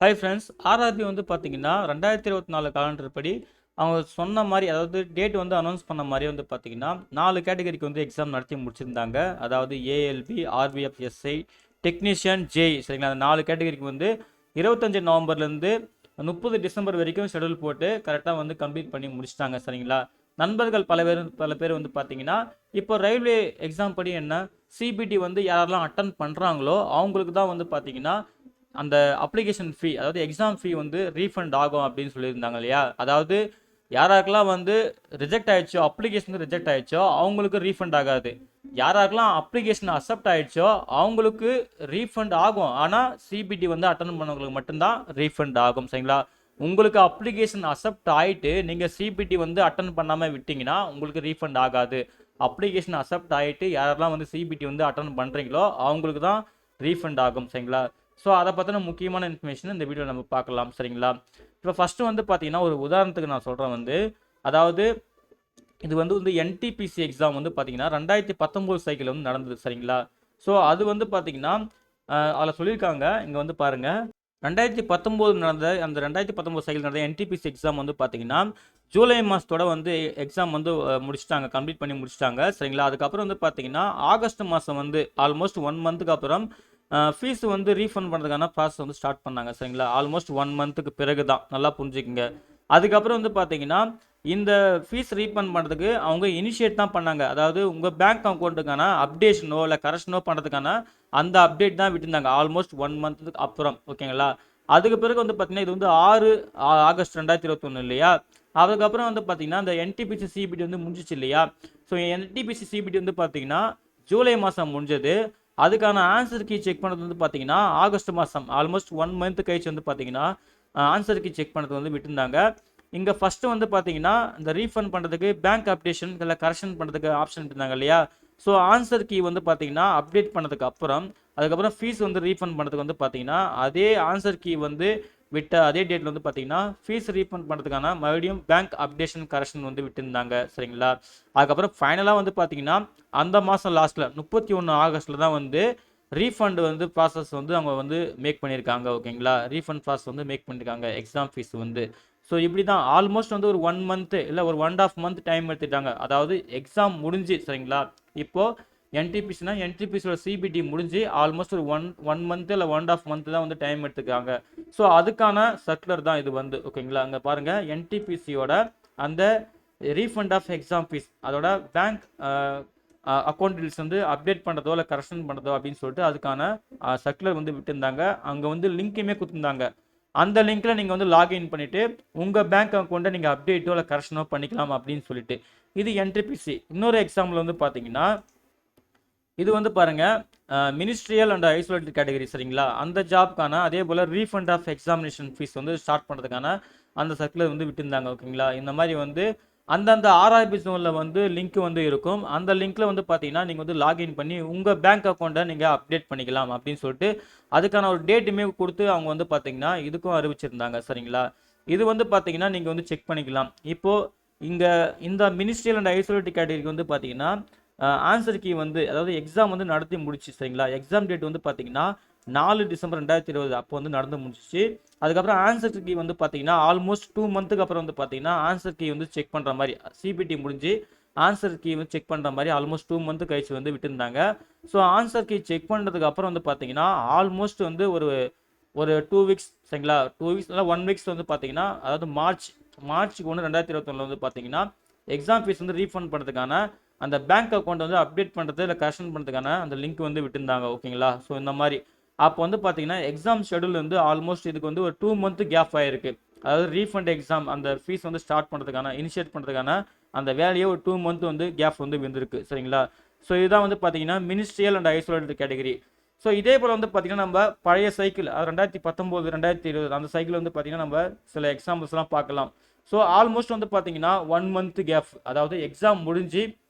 Hi friends, RRB வந்து பார்த்தீங்கன்னா 2024 calendar படி அவங்க சொன்ன மாதிரி, அதாவது டேட் வந்து அனௌன்ஸ் பண்ண மாதிரி வந்து பார்த்தீங்கன்னா 4 கேட்டகரிக்கு வந்து எக்ஸாம் நடத்தி முடிச்சிருந்தாங்க. அதாவது ALP, RPF SI, technician, JE, சரிங்களா? அந்த 4 கேட்டகரிக்கு வந்து 25 நவம்பர்லேருந்து 30 டிசம்பர் வரைக்கும் ஷெடியூல் போட்டு கரெக்டாக வந்து கம்ப்ளீட் பண்ணி முடிச்சிட்டாங்க, சரிங்களா? நண்பர்கள் பல பேர் வந்து பார்த்தீங்கன்னா இப்போ ரயில்வே எக்ஸாம் படி என்ன, சிபிடி வந்து யாரெல்லாம் அட்டன் பண்ணுறாங்களோ அவங்களுக்கு தான் வந்து பார்த்தீங்கன்னா அந்த அப்ளிகேஷன் ஃபீ, அதாவது எக்ஸாம் ஃபீ வந்து ரீஃபண்ட் ஆகும் அப்படின்னு சொல்லியிருந்தாங்க இல்லையா? அதாவது யாராருக்கெல்லாம் வந்து ரிஜெக்ட் ஆயிடுச்சோ, அப்ளிகேஷன் ரிஜெக்ட் ஆயிடுச்சோ அவங்களுக்கு ரீஃபண்ட் ஆகாது. யாராருக்கெல்லாம் அப்ளிகேஷன் அக்செப்ட் ஆயிடுச்சோ அவங்களுக்கு ரீஃபண்ட் ஆகும். ஆனால் சிபிடி வந்து அட்டன் பண்ணவங்களுக்கு மட்டும்தான் ரீஃபண்ட் ஆகும், சரிங்களா? உங்களுக்கு அப்ளிகேஷன் அக்செப்ட் ஆயிட்டு நீங்கள் சிபிடி வந்து அட்டன் பண்ணாமல் விட்டீங்கன்னா உங்களுக்கு ரீஃபண்ட் ஆகாது. அப்ளிகேஷன் அக்செப்ட் ஆயிட்டு யாரெல்லாம் வந்து சிபிடி வந்து அட்டன் பண்ணுறீங்களோ அவங்களுக்கு தான் ரீஃபண்ட் ஆகும், சரிங்களா? ஸோ அதை பற்றின முக்கியமான இன்ஃபர்மேஷன் இந்த வீடியோ நம்ம பார்க்கலாம், சரிங்களா? இப்போ ஃபஸ்ட்டு வந்து பார்த்தீங்கன்னா ஒரு உதாரணத்துக்கு நான் சொல்கிறேன் வந்து, அதாவது இது வந்து என்டிபிசி எக்ஸாம் வந்து பார்த்தீங்கன்னா 2019 சைக்கிள் வந்து நடந்தது, சரிங்களா? ஸோ அது வந்து பார்த்தீங்கன்னா அதில் சொல்லியிருக்காங்க, இங்கே வந்து பாருங்கள். 2019 நடந்த அந்த 2019 சைக்கிள் நடந்த என்டிபிசி எக்ஸாம் வந்து பார்த்தீங்கன்னா ஜூலை மாதத்தோட வந்து எக்ஸாம் வந்து முடிச்சிட்டாங்க, கம்ப்ளீட் பண்ணி முடிச்சிட்டாங்க, சரிங்களா? அதுக்கப்புறம் வந்து பார்த்தீங்கன்னா ஆகஸ்ட் மாதம் வந்து ஆல்மோஸ்ட் 1 மந்த்துக்கு அப்புறம் ஃபீஸ் வந்து ரீஃபண்ட் பண்ணுறதுக்கான ப்ராசஸ் வந்து ஸ்டார்ட் பண்ணாங்க, சரிங்களா? ஆல்மோஸ்ட் 1 மந்த்துக்கு பிறகு தான், நல்லா புரிஞ்சுக்குங்க. அதுக்கப்புறம் வந்து பார்த்தீங்கன்னா இந்த ஃபீஸ் ரீஃபண்ட் பண்ணுறதுக்கு அவங்க இனிஷியேட் தான் பண்ணாங்க. அதாவது உங்கள் பேங்க் அக்கௌண்ட்டுக்கான அப்டேஷனோ இல்லை கரெக்ஷனோ பண்ணுறதுக்கான அந்த அப்டேட் தான் விட்டுருந்தாங்க ஆல்மோஸ்ட் 1 மந்த்துக்கு அப்புறம், ஓகேங்களா? அதுக்கு பிறகு வந்து பார்த்தீங்கன்னா இது வந்து 6 ஆகஸ்ட் 2021 இல்லையா? அதுக்கப்புறம் வந்து பார்த்தீங்கன்னா இந்த என்டிபிசி சிபிடி வந்து முடிஞ்சிச்சு இல்லையா? ஸோ என்டிபிசி சிபிடி வந்து பார்த்தீங்கன்னா ஜூலை மாதம் முடிஞ்சது. அதுக்கான ஆன்சர் கீ செக் பண்ணுறது வந்து பார்த்தீங்கன்னா ஆகஸ்ட் மாதம் ஆல்மோஸ்ட் 1 மந்த் கழிச்சு வந்து பார்த்தீங்கன்னா ஆன்சர் கீ செக் பண்ணுறது வந்து விட்டுருந்தாங்க. இங்கே ஃபஸ்ட்டு வந்து பார்த்தீங்கன்னா இந்த ரீஃபண்ட் பண்ணுறதுக்கு பேங்க் அப்டேஷன் இல்லை கரெக்ஷன் பண்ணுறதுக்கு ஆப்ஷன் இருந்தாங்க இல்லையா? ஸோ ஆன்சர் கீ வந்து பார்த்தீங்கன்னா அப்டேட் பண்ணதுக்கு அப்புறம் அதுக்கப்புறம் ஃபீஸ் வந்து ரீஃபண்ட் பண்ணுறதுக்கு வந்து பார்த்தீங்கன்னா அதே ஆன்சர் கீ வந்து விட்ட அதே டேட்டில் வந்து பார்த்தீங்கன்னா ஃபீஸ் ரீஃபண்ட் பண்ணுறதுக்கான மறுபடியும் பேங்க் அப்டேஷன் கரெக்ஷன் வந்து விட்டுருந்தாங்க, சரிங்களா? அதுக்கப்புறம் ஃபைனலாக வந்து பார்த்தீங்கன்னா அந்த மாதம் லாஸ்ட்டில் 31 ஆகஸ்ட்டில் தான் வந்து ரீஃபண்ட் வந்து ப்ராசஸ் வந்து அவங்க வந்து மேக் பண்ணியிருக்காங்க, ஓகேங்களா? ரீஃபண்ட் ப்ராசஸ் வந்து மேக் பண்ணியிருக்காங்க எக்ஸாம் ஃபீஸ் வந்து. ஸோ இப்படி தான் ஆல்மோஸ்ட் வந்து ஒரு 1 மந்த்து இல்லை ஒரு 1.5 மந்த் டைம் எடுத்துட்டாங்க. அதாவது எக்ஸாம் முடிஞ்சு, சரிங்களா? இப்போது என்டிபிசினா என்டிபிசியோட சிபிடி முடிஞ்சு ஆல்மோஸ்ட் ஒரு ஒன் மந்த் இல்லை 1.5 மந்த் தான் வந்து டைம் எடுத்துக்காங்க. ஸோ அதுக்கான சர்க்குலர் தான் இது வந்து, ஓகேங்களா? அங்கே பாருங்கள், என்டிபிசியோட அந்த ரீஃபண்ட் ஆஃப் எக்ஸாம் ஃபீஸ் அதோட பேங்க் அக்கௌண்ட் டீல்ஸ் வந்து அப்டேட் பண்ணுறதோ இல்லை கரெக்ஷன் பண்ணுறதோ அப்படின்னு சொல்லிட்டு அதுக்கான சர்க்குலர் வந்து விட்டுருந்தாங்க. அங்கே வந்து லிங்க்குமே கொடுத்துருந்தாங்க. அந்த லிங்க்ல நீங்கள் வந்து லாகின் பண்ணிவிட்டு உங்கள் பேங்க் அக்கௌண்ட்டை நீங்கள் அப்டேட்டோ இல்லை கரெக்ஷனோ பண்ணிக்கலாம் அப்படின்னு சொல்லிட்டு. இது என்டிபிசி. இன்னொரு எக்ஸாம்பிள் வந்து பார்த்தீங்கன்னா இது வந்து பாருங்க, மினிஸ்ட்ரியல் அண்ட் ஐசோலேட்டட் கேட்டகரி, சரிங்களா? அந்த ஜாப்க்கான அதே போல் ரீஃபண்ட் ஆஃப் எக்ஸாமினேஷன் ஃபீஸ் வந்து ஸ்டார்ட் பண்ணுறதுக்கான அந்த சர்க்குலர் வந்து விட்டுருந்தாங்க, ஓகேங்களா? இந்த மாதிரி வந்து அந்தந்த ஆர்ஆர்பி ஜோனில் வந்து லிங்க் வந்து இருக்கும். அந்த லிங்க்ல வந்து பார்த்தீங்கன்னா நீங்கள் வந்து லாகின் பண்ணி உங்கள் பேங்க் அக்கௌண்ட்டை நீங்கள் அப்டேட் பண்ணிக்கலாம் அப்படின்னு சொல்லிட்டு அதுக்கான ஒரு டேட்டுமே கொடுத்து அவங்க வந்து பார்த்தீங்கன்னா இதுக்கும் அறிவிச்சிருந்தாங்க, சரிங்களா? இது வந்து பார்த்தீங்கன்னா நீங்கள் வந்து செக் பண்ணிக்கலாம். இப்போது இங்கே இந்த மினிஸ்ட்ரியல் அண்ட் ஐசோலேட்டட் கேட்டகரிக்கு வந்து பார்த்தீங்கன்னா ஆன்சர் கீ வந்து, அதாவது எக்ஸாம் வந்து நடத்தி முடிச்சு, சரிங்களா? எக்ஸாம் டேட் வந்து பார்த்தீங்கன்னா 4 டிசம்பர் 2020 அப்போ வந்து நடந்து முடிச்சிச்சு. அதுக்கப்புறம் ஆன்சர் கீ வந்து பார்த்தீங்கன்னா ஆல்மோஸ்ட் 2 மந்த்துக்கு அப்புறம் வந்து பார்த்தீங்கன்னா ஆன்சர் கீ வந்து செக் பண்ணுற மாதிரி சிபிடி முடிஞ்சு ஆன்சர் கீ வந்து செக் பண்ணுற மாதிரி ஆல்மோஸ்ட் 2 மந்த்து கழிச்சு வந்து விட்டுருந்தாங்க. ஸோ ஆன்சர் கீ செக் பண்ணுறதுக்கு அப்புறம் வந்து பார்த்தீங்கன்னா ஆல்மோஸ்ட் வந்து ஒரு ஒரு 2 வீக்ஸ், சரிங்களா? 2 வீக்ஸ் இல்லை 1 வீக்ஸ் வந்து பார்த்தீங்கன்னா, அதாவது மார்ச் 1 2021 வந்து பார்த்தீங்கன்னா எக்ஸாம் ஃபீஸ் வந்து ரீஃபண்ட் பண்ணுறதுக்கான அந்த பேங்க் அக்கௌண்ட் வந்து அப்டேட் பண்ணுறது இல்லை கரெக்ஷன் பண்ணுறதுக்கான அந்த லிங்க் வந்து விட்டுருந்தாங்க, ஓகேங்களா? ஸோ இந்த மாதிரி அப்போ வந்து பார்த்தீங்கன்னா எக்ஸாம் ஷெடியூல் வந்து ஆல்மோஸ்ட் இதுக்கு வந்து ஒரு 2 மந்த் கேப் ஆகிருக்கு. அதாவது ரீஃபண்ட் எக்ஸாம் அந்த ஃபீஸ் வந்து ஸ்டார்ட் பண்ணுறதுக்கான இனிஷியேட் பண்ணுறதுக்கான அந்த வேலையே ஒரு 2 மந்த் வந்து கேப் வந்து வந்துருக்கு, சரிங்களா? ஸோ இதுதான் வந்து பார்த்தீங்கன்னா ministerial and isolated category. So இதே போல் வந்து பார்த்தீங்கன்னா நம்ம பழைய சைக்கிள், அது 2019 2020 அந்த சைக்கிள் வந்து பார்த்தீங்கன்னா நம்ம சில எக்ஸாம்பிள்ஸ்லாம் பார்க்கலாம். ஸோ ஆல்மோஸ்ட் வந்து பார்த்தீங்கன்னா 1 மந்த் கேப், அதாவது எக்ஸாம் முடிஞ்சு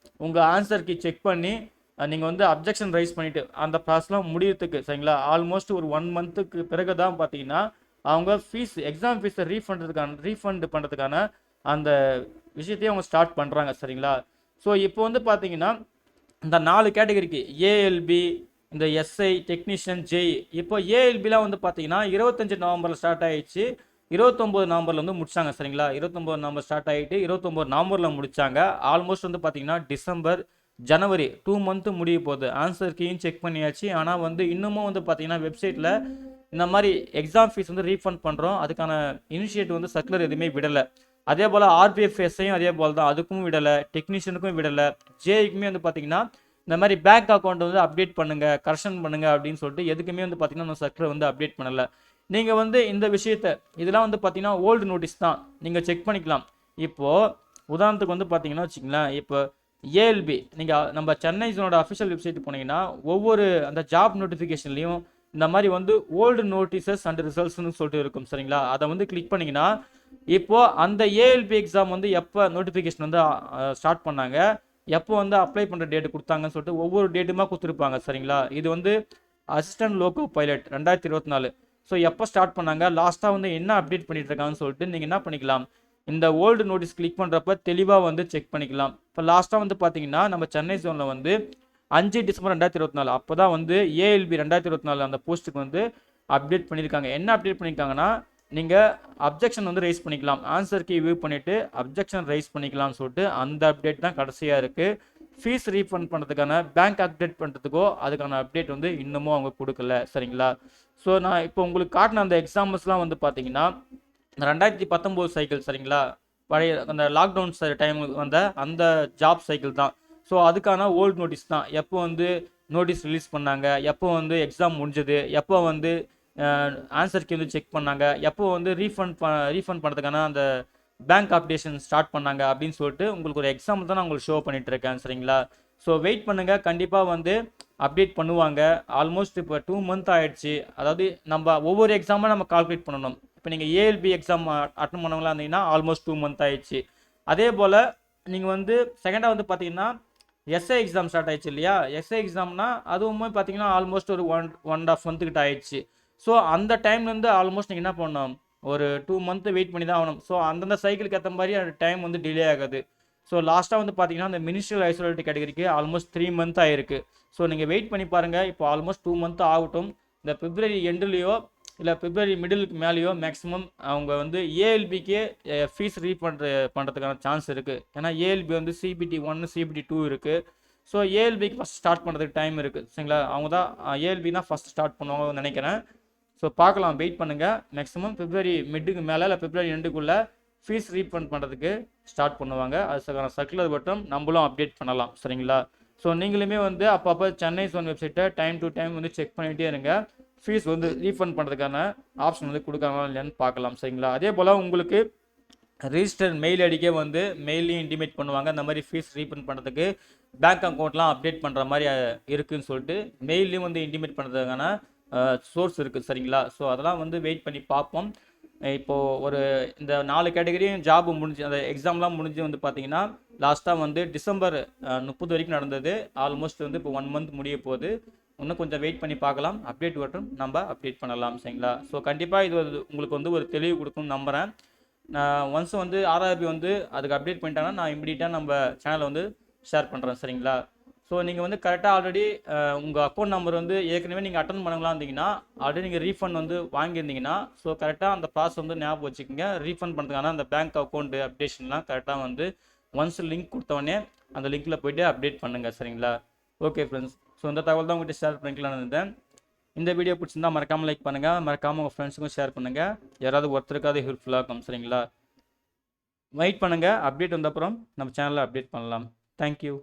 உங்கள் ஆன்சர் கீ செக் பண்ணி நீங்கள் வந்து அப்ஜெக்ஷன் ரைஸ் பண்ணிவிட்டு அந்த ப்ராசஸ்லாம் முடியறதுக்கு, சரிங்களா? ஆல்மோஸ்ட் ஒரு 1 மந்த்துக்கு பிறகு தான் பார்த்தீங்கன்னா அவங்க ஃபீஸ் எக்ஸாம் ஃபீஸை ரீஃபண்ட் பண்ணுறதுக்கான அந்த விஷயத்தையும் அவங்க ஸ்டார்ட் பண்ணுறாங்க, சரிங்களா? ஸோ இப்போ வந்து பார்த்தீங்கன்னா இந்த 4 கேட்டகரிக்கு ஏஎல்பி, இந்த எஸ்ஐ டெக்னீஷியன் ஜெய். இப்போ ஏஎல்பிலாம் வந்து பார்த்தீங்கன்னா 25 நவம்பரில் ஸ்டார்ட் ஆயிடுச்சு, 29 நவம்பரில் வந்து முடிச்சாங்க சரிங்களா. 29 நவம்பர் ஸ்டார்ட் ஆகிட்டு 29 நவம்பரில் முடிச்சாங்க. ஆல்மோஸ்ட் வந்து பார்த்தீங்கன்னா டிசம்பர் ஜனவரி 2 மந்த்து முடிய போகுது. ஆன்சர் கீயும் செக் பண்ணியாச்சு. ஆனால் வந்து இன்னமும் வந்து பார்த்தீங்கன்னா வெப்சைட்டில் இந்த மாதிரி எக்ஸாம் ஃபீஸ் வந்து ரீஃபண்ட் பண்ணுறோம், அதுக்கான இனிஷியேட்டிவ் வந்து சர்க்குலர் எதுவுமே விடலை. அதே போல் ஆர்பிஎஃப்எஸ்ஐயும் அதே போல் தான், அதுக்கும் விடலை, டெக்னீஷியனுக்கும் விடலை, ஜேக்குமே வந்து பார்த்தீங்கன்னா இந்த மாதிரி பேங்க் அக்கௌண்ட் வந்து அப்டேட் பண்ணுங்க, கரெக்ஷன் பண்ணுங்க அப்படின்னு சொல்லிட்டு எதுக்குமே வந்து பார்த்தீங்கன்னா சர்க்குலர் வந்து அப்டேட் பண்ணலை. நீங்கள் வந்து இந்த விஷயத்தை இதெல்லாம் வந்து பார்த்தீங்கன்னா ஓல்டு நோட்டீஸ் தான், நீங்கள் செக் பண்ணிக்கலாம். இப்போது உதாரணத்துக்கு வந்து பார்த்தீங்கன்னா வச்சுங்களேன், இப்போ ஏஎல்பி நீங்கள் நம்ம சென்னை ஜோனோட அஃபிஷியல் வெப்சைட் போனீங்கன்னா ஒவ்வொரு அந்த ஜாப் நோட்டிஃபிகேஷன்லையும் இந்த மாதிரி வந்து ஓல்டு நோட்டீசஸ் அண்ட் ரிசல்ட்ஸ்னு சொல்லிட்டு இருக்கும் சரிங்களா. அதை வந்து கிளிக் பண்ணிங்கன்னா இப்போது அந்த ஏஎல்பி எக்ஸாம் வந்து எப்போ நோட்டிஃபிகேஷன் வந்து ஸ்டார்ட் பண்ணாங்க, எப்போ வந்து அப்ளை பண்ணுற டேட்டு கொடுத்தாங்கன்னு சொல்லிட்டு ஒவ்வொரு டேட்டுமா கொடுத்துருப்பாங்க சரிங்களா. இது வந்து அசிஸ்டன்ட் லோகோ பைலட் 2024. ஸோ எப்போ ஸ்டார்ட் பண்ணாங்க, லாஸ்ட்டாக வந்து என்ன அப்டேட் பண்ணிட்டு இருக்காங்கன்னு சொல்லிட்டு நீங்கள் என்ன பண்ணிக்கலாம், இந்த ஓல்டு நோட்டீஸ் கிளிக் பண்ணுறப்ப தெளிவாக வந்து செக் பண்ணிக்கலாம். இப்போ லாஸ்ட்டாக வந்து பார்த்தீங்கன்னா நம்ம சென்னை ஜோனில் வந்து 5 டிசம்பர் 2024 அப்போ தான் வந்து ஏஎல்பி 2024 அந்த போஸ்ட்டுக்கு வந்து அப்டேட் பண்ணியிருக்காங்க. என்ன அப்டேட் பண்ணியிருக்காங்கன்னா, நீங்கள் அப்ஜெக்ஷன் வந்து ரைஸ் பண்ணிக்கலாம், ஆன்சர் கீ வியூ பண்ணிவிட்டு அப்ஜெக்ஷன் ரைஸ் பண்ணிக்கலாம்னு சொல்லிட்டு அந்த அப்டேட் தான் கடைசியாக இருக்குது. ஃபீஸ் ரீஃபண்ட் பண்ணுறதுக்கான பேங்க் அப்டேட் பண்ணுறதுக்கோ அதுக்கான அப்டேட் வந்து இன்னமும் அவங்க கொடுக்கல சரிங்களா. ஸோ நான் இப்போ உங்களுக்கு காட்டின அந்த எக்ஸாம்பிள்ஸ்லாம் வந்து பார்த்தீங்கன்னா 2019 சைக்கிள் சரிங்களா, பழைய அந்த லாக்டவுன் டைம் வந்த அந்த ஜாப் சைக்கிள் தான். ஸோ அதுக்கான ஓல்டு நோட்டீஸ் தான், எப்போ வந்து நோட்டீஸ் ரிலீஸ் பண்ணாங்க, எப்போ வந்து எக்ஸாம் முடிஞ்சது, எப்போ வந்து ஆன்சர் கீ வந்து செக் பண்ணாங்க, எப்போ வந்து ரீஃபண்ட் பண்ணுறதுக்கான அந்த பேங்க் அப்டேஷன் ஸ்டார்ட் பண்ணாங்க அப்படின்னு சொல்லிட்டு உங்களுக்கு ஒரு எக்ஸாம்பிள் தான் நான் உங்களுக்கு ஷோ பண்ணிட்டு இருக்கேன் சரிங்களா. ஸோ வெயிட் பண்ணுங்கள், கண்டிப்பாக வந்து அப்டேட் பண்ணுவாங்க. ஆல்மோஸ்ட் இப்போ 2 மந்த் ஆயிடுச்சு. அதாவது நம்ம ஒவ்வொரு எக்ஸாமாக நம்ம கால்குலேட் பண்ணணும். இப்போ நீங்கள் ஏஎல்பி எக்ஸாம் அட்டன் பண்ணவங்களா இருந்தீங்கன்னா ஆல்மோஸ்ட் 2 மந்த் ஆயிடுச்சு. அதே போல் நீங்கள் வந்து செகண்டாக வந்து பார்த்தீங்கன்னா எஸ்ஐ எக்ஸாம் ஸ்டார்ட் ஆயிடுச்சு இல்லையா. எஸ்ஐ எக்ஸாம்னா அதுவுமே பார்த்தீங்கன்னா ஆல்மோஸ்ட் ஒரு 1.5 மந்த் கிட்ட ஆயிடுச்சு. ஸோ அந்த டைம்லேருந்து ஆல்மோஸ்ட் நீங்கள் என்ன பண்ணணும், ஒரு 2 மந்த் வெயிட் பண்ணி தான் ஆகணும். ஸோ அந்தந்த சைக்கிளுக்கு ஏற்ற மாதிரி அந்த டைம் வந்து டிலே ஆகுது. ஸோ லாஸ்ட்டாக வந்து பார்த்தீங்கன்னா அந்த மினிஸ்ட்ரியல் ஐசோலேட்டட் கேட்டகரிக்கு ஆல்மோஸ்ட் 3 மந்த் ஆயிருக்கு. ஸோ நீங்கள் வெயிட் பண்ணி பாருங்கள். இப்போ ஆல்மோஸ்ட் 2 மந்த் ஆகட்டும். இந்த பிப்ரவரி எண்டுலேயோ இல்லை பிப்ரவரி மிடிலுக்கு மேலேயோ மேக்ஸிமம் அவங்க வந்து ஏஎல்பிக்கே ஃபீஸ் பண்ணுறதுக்கான சான்ஸ் இருக்குது. ஏன்னா ஏஎல்பி வந்து CBT 1 CBT 2 இருக்குது. ஸோ ஏஎல்பிக்கு ஃபஸ்ட் ஸ்டார்ட் பண்ணுறதுக்கு டைம் இருக்குது சரிங்களா. அவங்க தான் ஏஎல்பி தான் ஃபஸ்ட் ஸ்டார்ட் பண்ணுவாங்கன்னு நினைக்கிறேன். ஸோ பார்க்கலாம், வெயிட் பண்ணுங்கள். மேக்ஸிமம் பிப்ரவரி மிட்டுக்கு மேலே இல்லை பிப்ரவரி எண்டுக்குள்ளே ஃபீஸ் ரீஃபண்ட் பண்ணுறதுக்கு ஸ்டார்ட் பண்ணுவாங்க. அதுக்கான சர்க்குலர் மட்டும் நம்மளும் அப்டேட் பண்ணலாம் சரிங்களா. ஸோ நீங்களுமே வந்து அப்பப்போ சென்னை ஜோன் வெப்சைட்டை டைம் டு டைம் வந்து செக் பண்ணிகிட்டே இருங்க. ஃபீஸ் வந்து ரீஃபண்ட் பண்ணுறதுக்கான ஆப்ஷன் வந்து கொடுக்காங்களா இல்லையான்னு பார்க்கலாம் சரிங்களா. அதே போல் உங்களுக்கு ரிஜிஸ்டர் மெயில் ஐடிக்கே வந்து மெயிலையும் இன்டிமேட் பண்ணுவாங்க, இந்த மாதிரி ஃபீஸ் ரீஃபண்ட் பண்ணுறதுக்கு பேங்க் அக்கௌண்ட்லாம் அப்டேட் பண்ணுற மாதிரி இருக்குதுன்னு சொல்லிட்டு மெயிலையும் வந்து இன்டிமேட் பண்ணுறதுக்கான சோர்ஸ் இருக்குது சரிங்களா. ஸோ அதெல்லாம் வந்து வெயிட் பண்ணி பார்ப்போம். இப்போது ஒரு இந்த 4 கேட்டகரியும் ஜாப் முடிஞ்சு அந்த எக்ஸாம்லாம் முடிஞ்சு வந்து பார்த்தீங்கன்னா லாஸ்ட்டாக வந்து டிசம்பர் 30 வரைக்கும் நடந்தது. ஆல்மோஸ்ட் வந்து இப்போ 1 மந்த் முடிய போகுது. இன்னும் கொஞ்சம் வெயிட் பண்ணி பார்க்கலாம், அப்டேட் வரட்டும், நம்ம அப்டேட் பண்ணலாம் சரிங்களா. ஸோ கண்டிப்பாக இது உங்களுக்கு வந்து ஒரு தெளிவு கொடுக்கும்னு நம்புகிறேன். நான் ஒன்ஸ் வந்து ஆர்ஆர்பி வந்து அதுக்கு அப்டேட் பண்ணிட்டாங்கன்னா நான் இமீடியட்டாக நம்ம சேனலை வந்து ஷேர் பண்ணுறேன் சரிங்களா. ஸோ நீங்கள் வந்து கரெக்டாக ஆல்ரெடி உங்கள் அக்கௌண்ட் நம்பர் வந்து ஏற்கனவே நீங்கள் அட்டன் பண்ணலாம் இருந்தீங்கன்னா ஆல்ரெடி நீங்கள் ரீஃபண்ட் வந்து வாங்கியிருந்தீங்கன்னா ஸோ கரெக்டாக அந்த ப்ராசஸ் வந்து ஞாபகம் வச்சுக்கோங்க. ரீஃபண்ட் பண்ணுறதுக்கான அந்த பேங்க் அக்கௌண்ட் அப்டேஷன்லாம் கரெக்டாக வந்து ஒன்ஸ் லிங்க் கொடுத்தவொடனே அந்த லிங்க்கில் போய்ட்டு அப்டேட் பண்ணுங்கள் சரிங்களா. ஓகே ஃப்ரெண்ட்ஸ், ஸோ இந்த தகவல் தான் உங்கள்கிட்ட ஷேர் பண்ணிக்கலாம்னு இருந்தேன். இந்த வீடியோ பிடிச்சிருந்தா மறக்காமல் லைக் பண்ணுங்கள், மறக்காமல் உங்கள் ஃப்ரெண்ட்ஸுக்கும் ஷேர் பண்ணுங்கள். யாராவது ஒருத்தருக்காவது ஹெல்ப்ஃபுல்லாக இருக்கும் சரிங்களா. வெயிட் பண்ணுங்கள், அப்டேட் வந்தப்புறம் நம்ம சேனலில் அப்டேட் பண்ணலாம். தேங்க்யூ.